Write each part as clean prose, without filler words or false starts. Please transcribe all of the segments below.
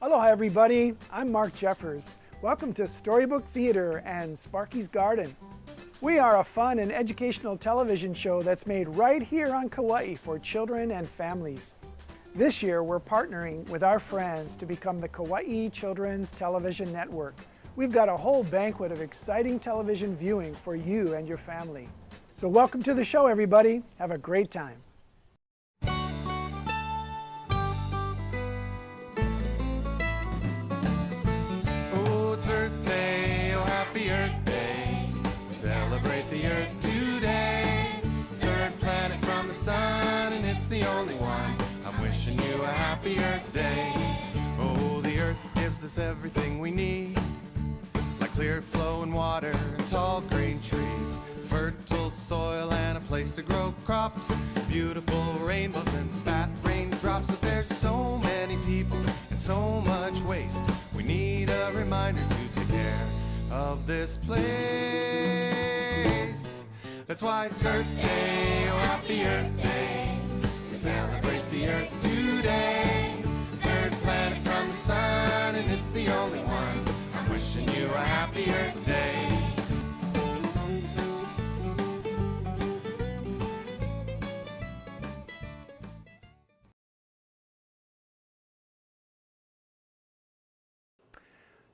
Aloha everybody, I'm Mark Jeffers. Welcome to Storybook Theater and Sparky's Garden. We are a fun and educational television show that's made right here on Kauai for children and families. This year we're partnering with our friends to become the Kauai Children's Television Network. We've got a whole banquet of exciting television viewing for you and your family. So welcome to the show everybody, have a great time. Celebrate the Earth today. Third planet from the sun, and it's the only one. I'm wishing you a happy Earth Day. Oh, the Earth gives us everything we need, like clear flowing water and tall green trees, fertile soil and a place to grow crops, beautiful rainbows and fat raindrops. But there's so many people and so much waste. We need a reminder to take care of this place. That's why it's Earth Day, oh happy Earth Day. We celebrate the Earth today. Third planet from the sun, and it's the only one. I'm wishing you a happy Earth Day.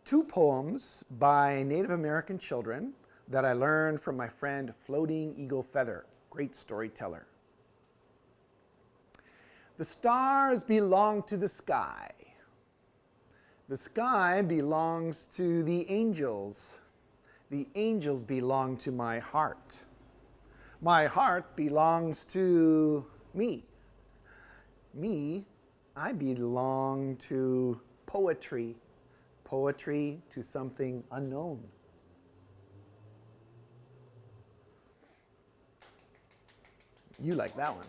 Two poems by Native American children that I learned from my friend Floating Eagle Feather, great storyteller. The stars belong to the sky. The sky belongs to the angels. The angels belong to my heart. My heart belongs to me. Me, I belong to poetry. Poetry to something unknown. You like that one.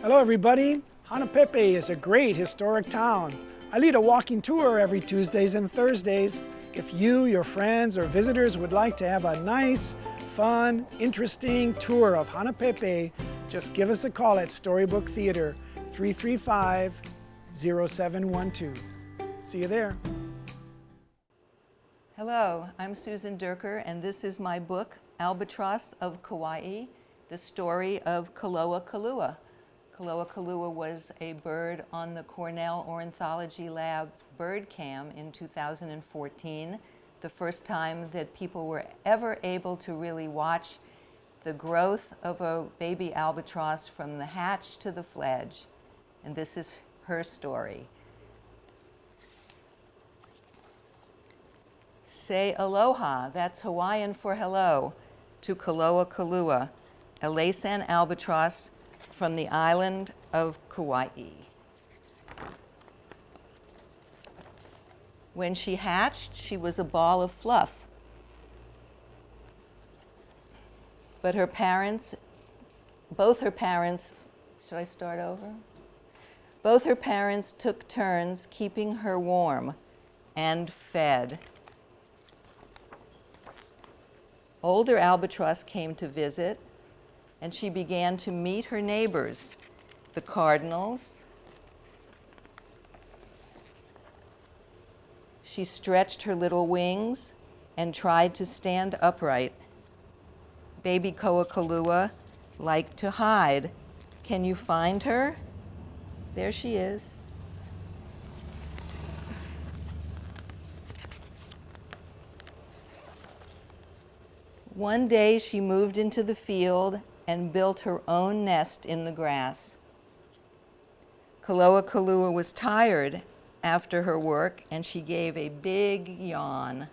Hello everybody. Hanapepe is a great historic town. I lead a walking tour every Tuesdays and Thursdays. If you, your friends, or visitors would like to have a nice, fun, interesting tour of Hanapepe, just give us a call at Storybook Theater, 335-0712. See you there. Hello, I'm Susan Durker, and this is my book, Albatross of Kauai, the story of Kaloa Kalua. Kaloa Kalua was a bird on the Cornell Ornithology Lab's bird cam in 2014, the first time that people were ever able to really watch the growth of a baby albatross from the hatch to the fledge. And this is her story. Say aloha, that's Hawaiian for hello, to Kaloa Kalua, a Laysan albatross from the island of Kauai. When she hatched, she was a ball of fluff. But her parents, both her parents, should I start over? Both her parents took turns keeping her warm and fed. Older albatross came to visit, and she began to meet her neighbors, the cardinals. She stretched her little wings and tried to stand upright. Baby Koa Kalua liked to hide. Can you find her? There she is. One day she moved into the field and built her own nest in the grass. Kaloa Kalua was tired after her work, and she gave a big yawn.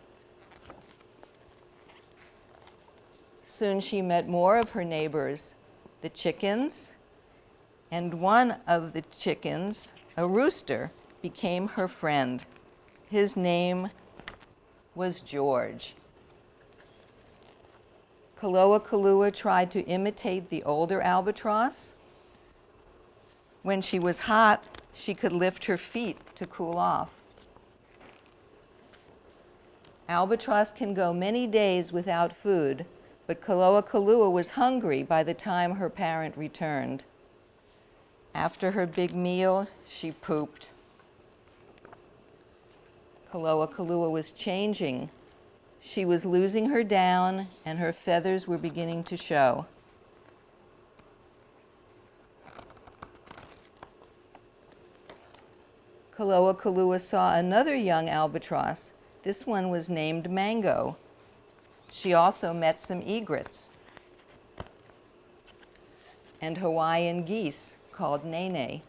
Soon she met more of her neighbors, the chickens, and one of the chickens, a rooster, became her friend. His name was George. Kaloa Kalua tried to imitate the older albatross. When she was hot, she could lift her feet to cool off. Albatross can go many days without food, but Kaloa Kalua was hungry by the time her parent returned. After her big meal, she pooped. Kaloa was changing. She was losing her down, and her feathers were beginning to show. Kaloa saw another young albatross. This one was named Mango. She also met some egrets and Hawaiian geese called Nene,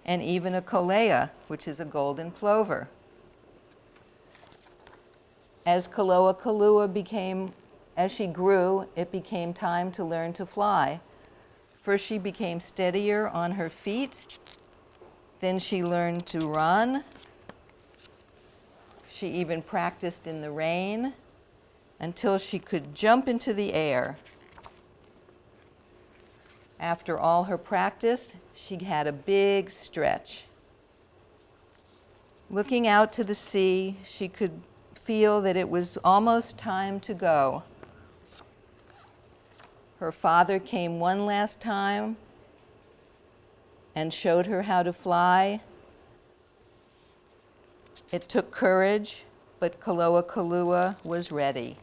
and even a kolea, which is a golden plover. As Kaloa as she grew, it became time to learn to fly. First she became steadier on her feet, then she learned to run. She even practiced in the rain until she could jump into the air. After all her practice, she had a big stretch. Looking out to the sea, she could feel that it was almost time to go. Her father came one last time and showed her how to fly. It took courage, but Kaloa was ready.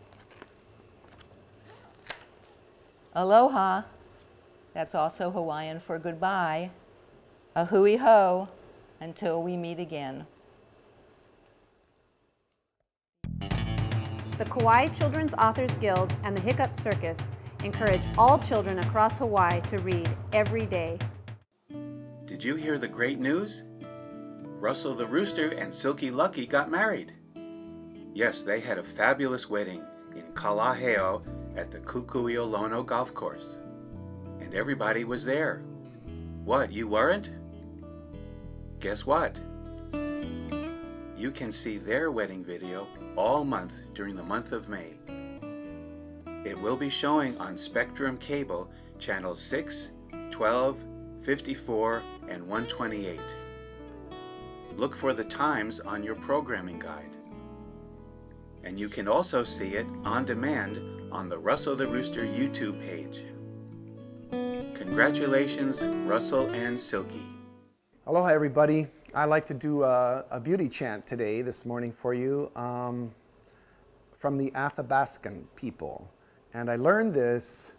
Aloha, that's also Hawaiian for goodbye. A hui ho, until we meet again. The Kauai Children's Authors Guild and the Hiccup Circus encourage all children across Hawaii to read every day. Did you hear the great news? Russell the Rooster and Silky Lucky got married. Yes, they had a fabulous wedding in Kalaheo at the Kukuiolono golf course. And everybody was there. What, you weren't? Guess what? You can see their wedding video all month during the month of May. It will be showing on Spectrum Cable channels 6, 12, 54, and 128. Look for the times on your programming guide. And you can also see it on demand on the Russell the Rooster YouTube page. Congratulations, Russell and Silky. Aloha, everybody. I'd like to do a beauty chant this morning for you from the Athabascan people. And I learned this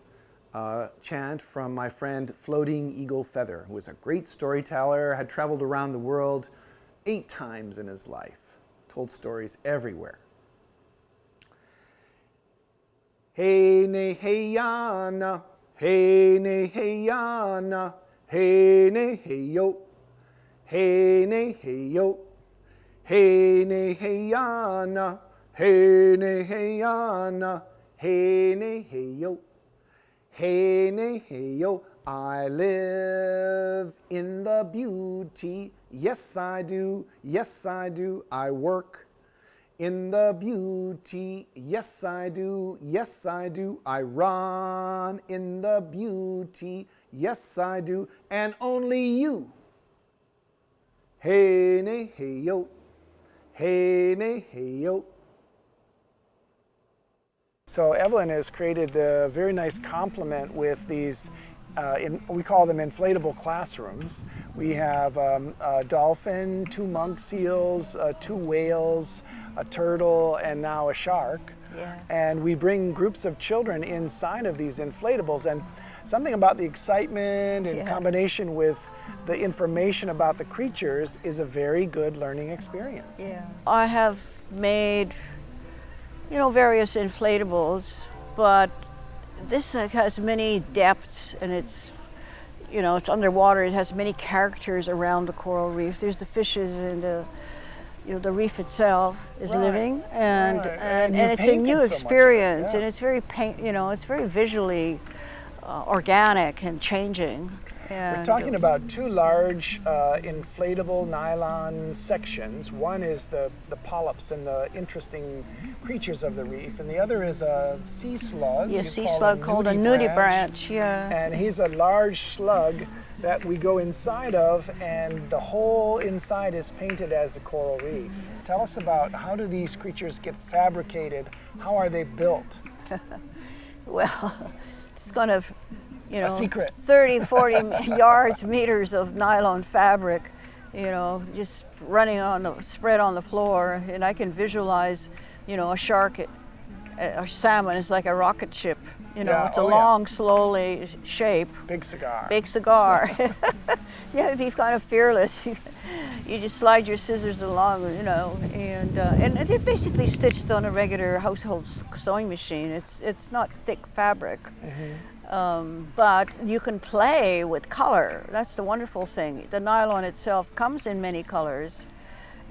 chant from my friend Floating Eagle Feather, who was a great storyteller, had traveled around the world 8 times in his life, told stories everywhere. Hey ne hey yana, hey ne hey yana, hey ne hey yo, hey ne hey yo, hey ne hey yana, hey ne hey yana, hey ne hey yo, hey ne hey yo. I live in the beauty, yes I do, yes I do. I work in the beauty, yes I do, yes I do. I run in the beauty, yes I do. And only you. Hey ne hey yo, hey ne hey yo. So Evelyn has created a very nice complement with these, we call them inflatable classrooms. We have a dolphin, 2 monk seals, 2 whales, a turtle, and now a shark. Yeah. And we bring groups of children inside of these inflatables, and something about the excitement in combination with the information about the creatures is a very good learning experience. Yeah. I have made, various inflatables, but this has many depths, and it's underwater. It has many characters around the coral reef. There's the fishes and the reef itself is living, and it's a new experience, and it's very it's very visually organic and changing. We're talking about 2 large inflatable nylon sections. One is the polyps and the interesting creatures of the reef, and the other is a sea slug. Yeah, sea slug called a nudibranch. And he's a large slug that we go inside of, and the whole inside is painted as a coral reef. Tell us about, how do these creatures get fabricated? How are they built? Well, it's kind of a secret. 30, 40 meters of nylon fabric you know, just running on the spread on the floor, and I can visualize, you know, a shark, a salmon is like a rocket ship. You know, Yeah, it's a oh, yeah. long, slowly shape. Big cigar. Big cigar. You have to be kind of fearless. You just slide your scissors along, you know, and they're basically stitched on a regular household sewing machine. It's not thick fabric. But you can play with color. That's the wonderful thing. The nylon itself comes in many colors,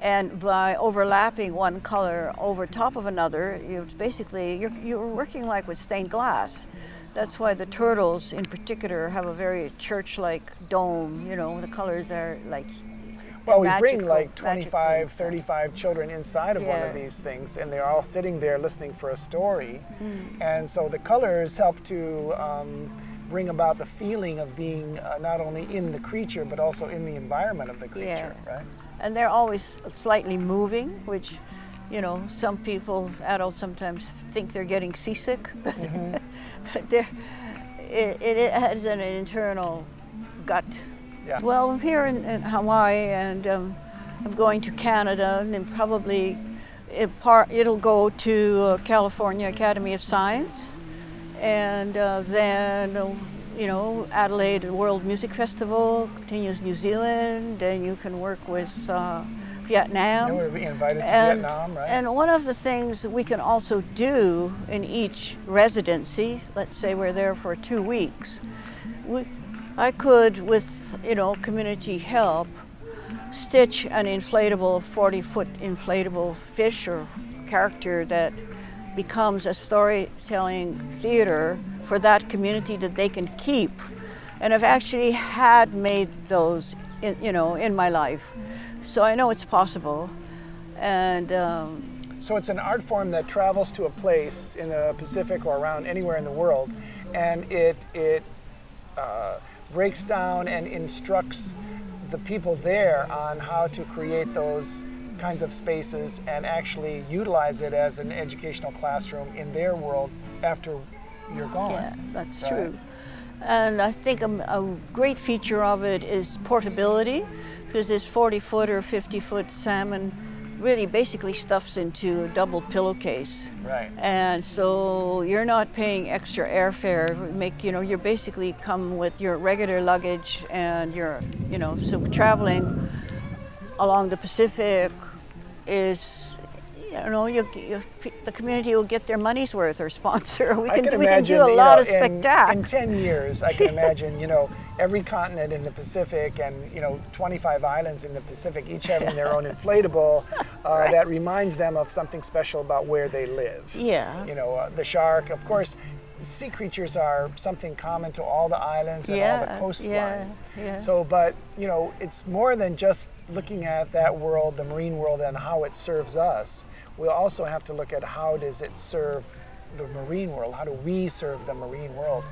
and by overlapping one color over top of another, you're working like with stained glass. That's why the turtles in particular have a very church-like dome. You know, the colors are like Well, we bring magical- like magic 25, things. 35 children inside of one of Yeah. these things, and they're all sitting there listening for a story. And so the colors help to bring about the feeling of being not only in the creature, but also in the environment of the creature, right? And they're always slightly moving, which, you know, some people, adults sometimes think they're getting seasick. It has an internal gut. Yeah. Well, I'm here in Hawaii, and I'm going to Canada, and then probably it'll go to California Academy of Science, and then you know, Adelaide World Music Festival, continues New Zealand, and you can work with Vietnam. And we're invited to And- Vietnam, right? And one of the things that we can also do in each residency, let's say we're there for 2 weeks, I could, with, you know, community help, stitch an inflatable, 40-foot inflatable fish or character that becomes a storytelling theater for that community that they can keep. And I've actually had made those, in my life. So I know it's possible. And So it's an art form that travels to a place in the Pacific or around anywhere in the world, and it breaks down and instructs the people there on how to create those kinds of spaces and actually utilize it as an educational classroom in their world after you're gone. yeah, that's Right. true. And I think a great feature of it is portability, because this 40-foot or 50-foot salmon really basically stuffs into a double pillowcase. Right. And so you're not paying extra airfare. You basically come with your regular luggage, and so traveling along the Pacific is, the community will get their money's worth or sponsor. We can do a lot of spectacle. In 10 years, I can imagine, every continent in the Pacific and, 25 islands in the Pacific, each having their own inflatable that reminds them of something special about where they live. Yeah. The shark, of course, sea creatures are something common to all the islands and all the coastlines. Yeah. So, but, it's more than just looking at that world, the marine world, and how it serves us. We'll also have to look at how does it serve the marine world? How do we serve the marine world?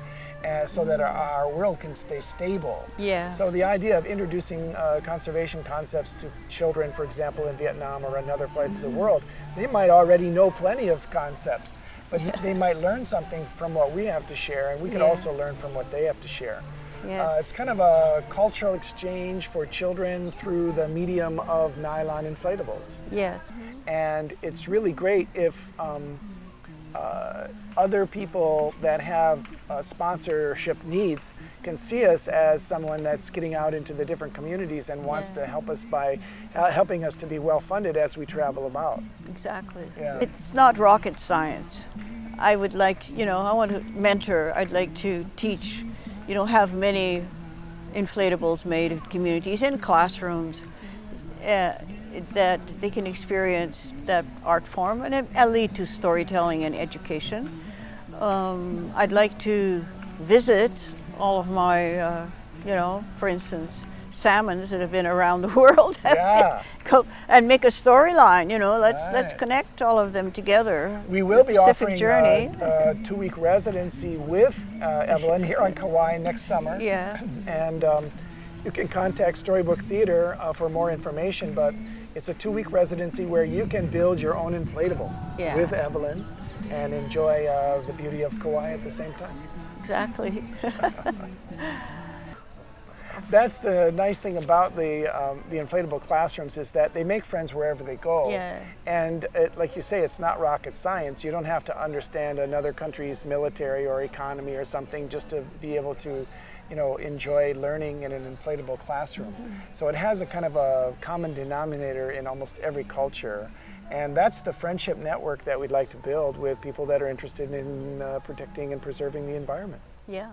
So that our world can stay stable. Yes. So the idea of introducing conservation concepts to children, for example, in Vietnam or in other parts of the world, they might already know plenty of concepts, but they might learn something from what we have to share, and we could also learn from what they have to share. Yes. It's kind of a cultural exchange for children through the medium of nylon inflatables. Yes. And it's really great if other people that have sponsorship needs can see us as someone that's getting out into the different communities and wants to help us by helping us to be well funded as we travel about. Exactly. Yeah. It's not rocket science. I would like, I want to mentor, I'd like to teach, have many inflatables made in communities, in classrooms, that they can experience that art form, and it lead to storytelling and education. I'd like to visit all of my, for instance, salmons that have been around the world, and make a storyline. Let's connect all of them together. We will be Pacific offering journey. a 2-week residency with Evelyn here on Kauai next summer. Yeah. And you can contact Storybook Theater for more information, but it's a 2-week residency where you can build your own inflatable with Evelyn and enjoy the beauty of Kauai at the same time. Exactly. That's the nice thing about the inflatable classrooms is that they make friends wherever they go. Yeah. And like you say, it's not rocket science. You don't have to understand another country's military or economy or something just to be able to, enjoy learning in an inflatable classroom. So it has a kind of a common denominator in almost every culture. And that's the friendship network that we'd like to build with people that are interested in protecting and preserving the environment. Yeah.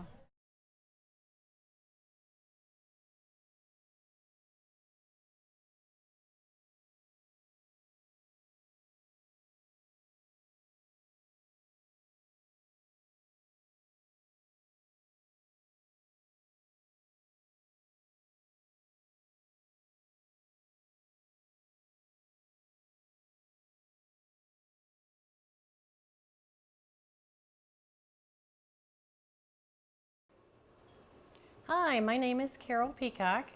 Hi, my name is Carol Peacock,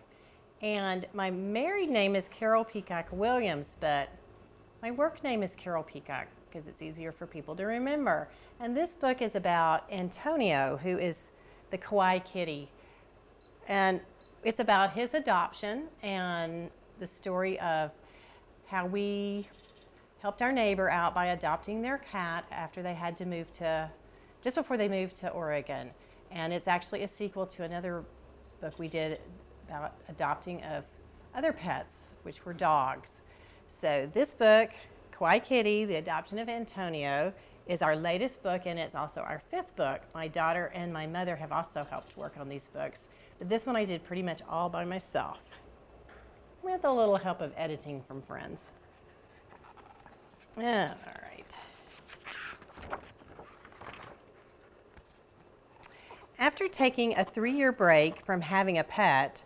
and my married name is Carol Peacock Williams, but my work name is Carol Peacock because it's easier for people to remember. And this book is about Antonio, who is the Kauai kitty. And it's about his adoption and the story of how we helped our neighbor out by adopting their cat after they had to move just before they moved to Oregon. And it's actually a sequel to another book we did about adopting of other pets, which were dogs. So this book, Kauai Kitty, The Adoption of Antonio, is our latest book, and it's also our 5th book. My daughter and my mother have also helped work on these books. But this one I did pretty much all by myself, with a little help of editing from friends. All right. After taking a 3-year break from having a pet,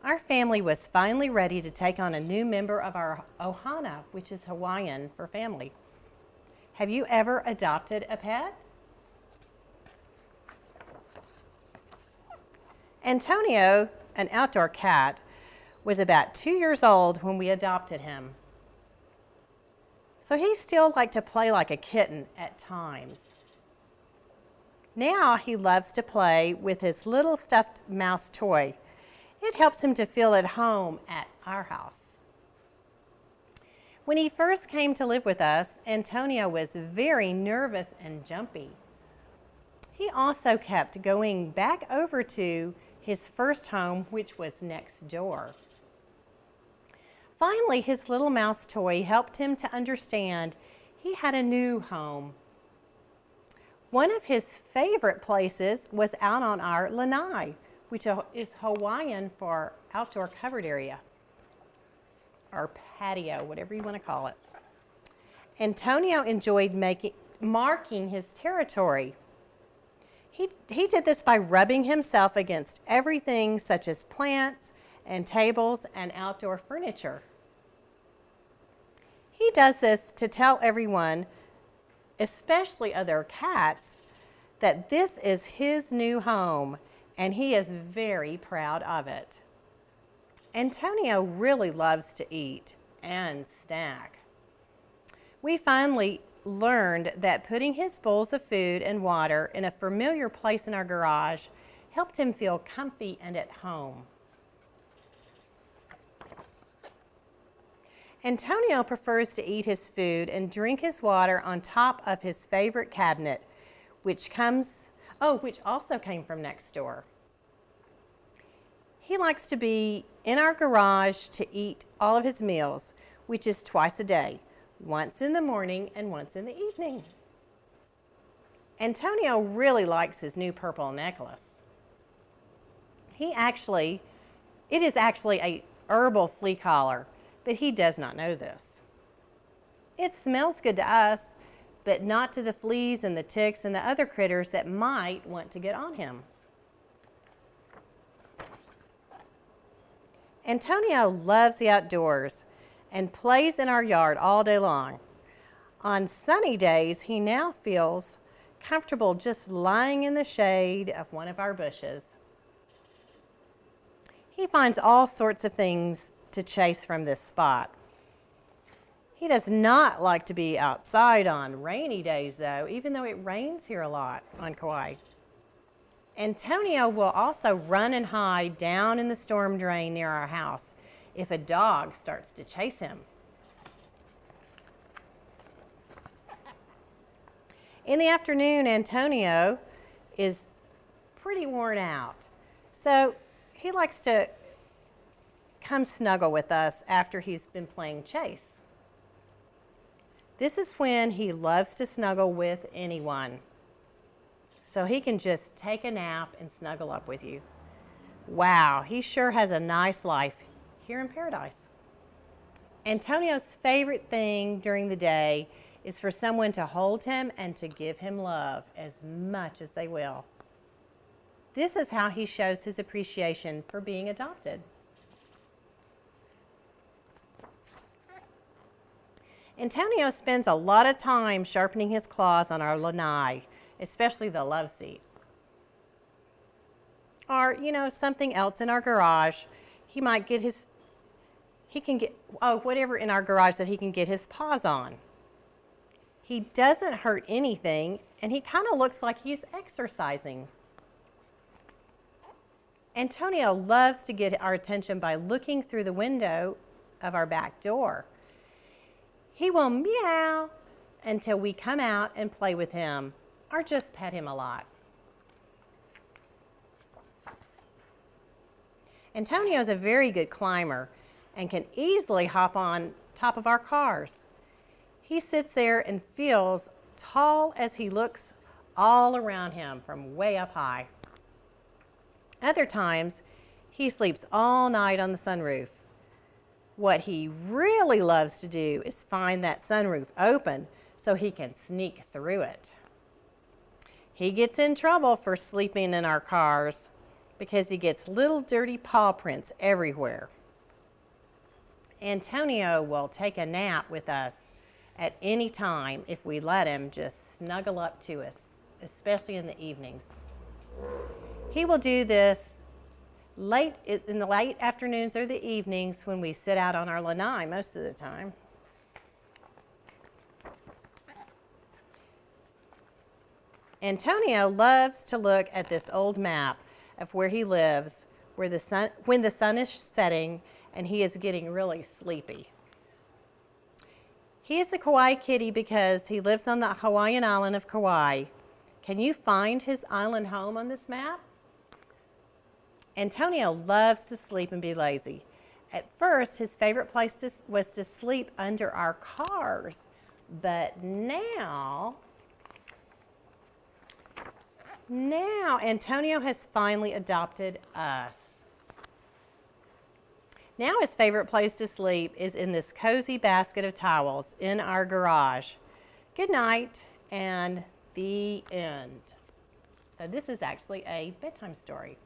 our family was finally ready to take on a new member of our ohana, which is Hawaiian for family. Have you ever adopted a pet? Antonio, an outdoor cat, was about 2 years old when we adopted him. So he still liked to play like a kitten at times. Now he loves to play with his little stuffed mouse toy. It helps him to feel at home at our house. When he first came to live with us, Antonio was very nervous and jumpy. He also kept going back over to his first home, which was next door. Finally, his little mouse toy helped him to understand he had a new home. One of his favorite places was out on our lanai, which is Hawaiian for outdoor covered area, or patio, whatever you want to call it. Antonio enjoyed marking his territory. He did this by rubbing himself against everything such as plants and tables and outdoor furniture. He does this to tell everyone, especially other cats, that this is his new home, and he is very proud of it. Antonio really loves to eat and snack. We finally learned that putting his bowls of food and water in a familiar place in our garage helped him feel comfy and at home. Antonio prefers to eat his food and drink his water on top of his favorite cabinet, which also came from next door. He likes to be in our garage to eat all of his meals, which is twice a day, once in the morning and once in the evening. Antonio really likes his new purple necklace. It is actually a herbal flea collar, but he does not know this. It smells good to us, but not to the fleas and the ticks and the other critters that might want to get on him. Antonio loves the outdoors and plays in our yard all day long. On sunny days, he now feels comfortable just lying in the shade of one of our bushes. He finds all sorts of things to chase from this spot. He does not like to be outside on rainy days, though, even though it rains here a lot on Kauai. Antonio will also run and hide down in the storm drain near our house if a dog starts to chase him. In the afternoon, Antonio is pretty worn out, so he likes to come snuggle with us after he's been playing chase. This is when he loves to snuggle with anyone, so he can just take a nap and snuggle up with you. Wow, he sure has a nice life here in paradise. Antonio's favorite thing during the day is for someone to hold him and to give him love as much as they will. This is how he shows his appreciation for being adopted. Antonio spends a lot of time sharpening his claws on our lanai, especially the love seat. Or, something else in our garage. He can get whatever in our garage that he can get his paws on. He doesn't hurt anything, and he kind of looks like he's exercising. Antonio loves to get our attention by looking through the window of our back door. He will meow until we come out and play with him, or just pet him a lot. Antonio is a very good climber and can easily hop on top of our cars. He sits there and feels tall as he looks all around him from way up high. Other times, he sleeps all night on the sunroof. What he really loves to do is find that sunroof open so he can sneak through it. He gets in trouble for sleeping in our cars because he gets little dirty paw prints everywhere. Antonio will take a nap with us at any time if we let him just snuggle up to us, especially in the evenings. He will do this late in the late afternoons or the evenings when we sit out on our lanai most of the time. Antonio loves to look at this old map of where he lives, when the sun is setting and he is getting really sleepy. He is the Kauai kitty because he lives on the Hawaiian island of Kauai. Can you find his island home on this map? Antonio loves to sleep and be lazy. At first, his favorite place was to sleep under our cars, but now Antonio has finally adopted us. Now his favorite place to sleep is in this cozy basket of towels in our garage. Good night, and the end. So this is actually a bedtime story,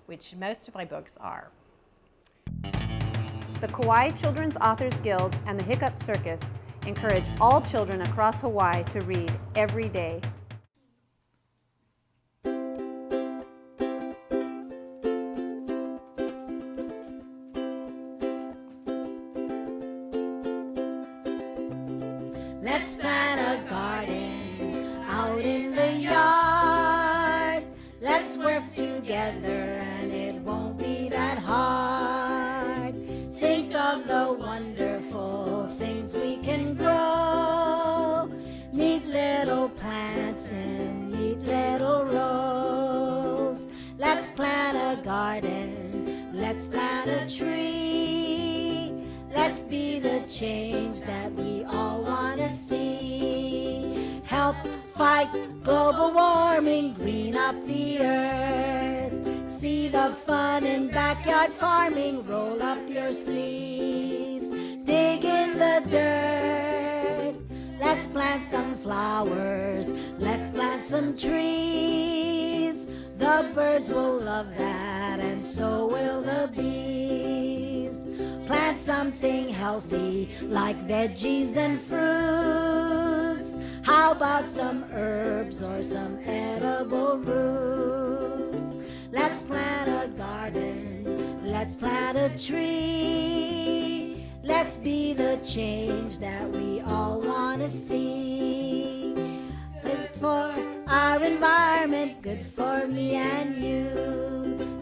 which most of my books are. The Kauai Children's Authors Guild and the Hiccup Circus encourage all children across Hawaii to read every day. Let's plant a garden out in the yard. Let's work together and it won't be that hard. Think of the wonderful things we can grow. Neat little plants in neat little rows. Let's plant a garden. Let's plant a tree. Let's be the change that we all want to see. Help fight global warming, green up the earth. See the fun in backyard farming, roll up your sleeves. Dig in the dirt. Let's plant some flowers. Let's plant some trees. The birds will love that and so will the bees. Plant something healthy like veggies and fruits. How about some herbs or some edible roots? Let's plant a garden. Let's plant a tree. Let's be the change that we all want to see. Live for our environment good for me and you.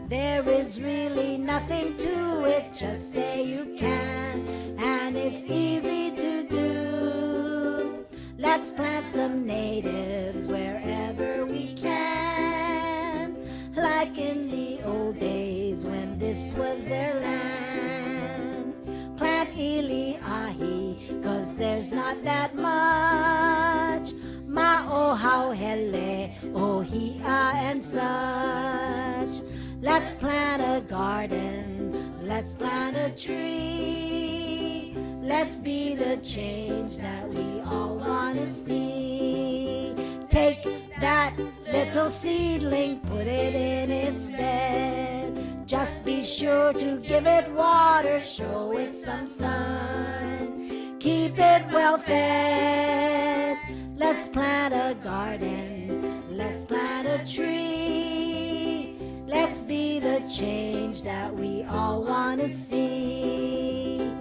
There is really nothing to it, just say you can, and it's easy to do. Let's plant some natives wherever we can, like in the old days when this was their land. Plant iliahi, 'cause there's not that much. Ma'ohauhele, ohia and such. Let's plant a garden, let's plant a tree. Let's be the change that we all want to see. Take that little seedling, put it in its bed. Just be sure to give it water, show it some sun. Keep it well fed. Let's plant a garden, let's plant a tree. Let's be the change that we all want to see.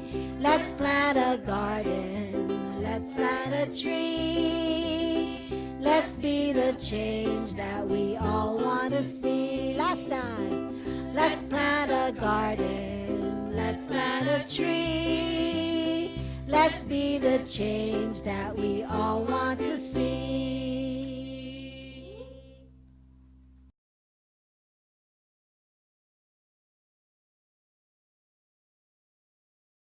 Let's plant a garden, let's plant a tree. Let's be the change that we all want to see. Last time. Let's plant a garden, let's plant a tree. Let's be the change that we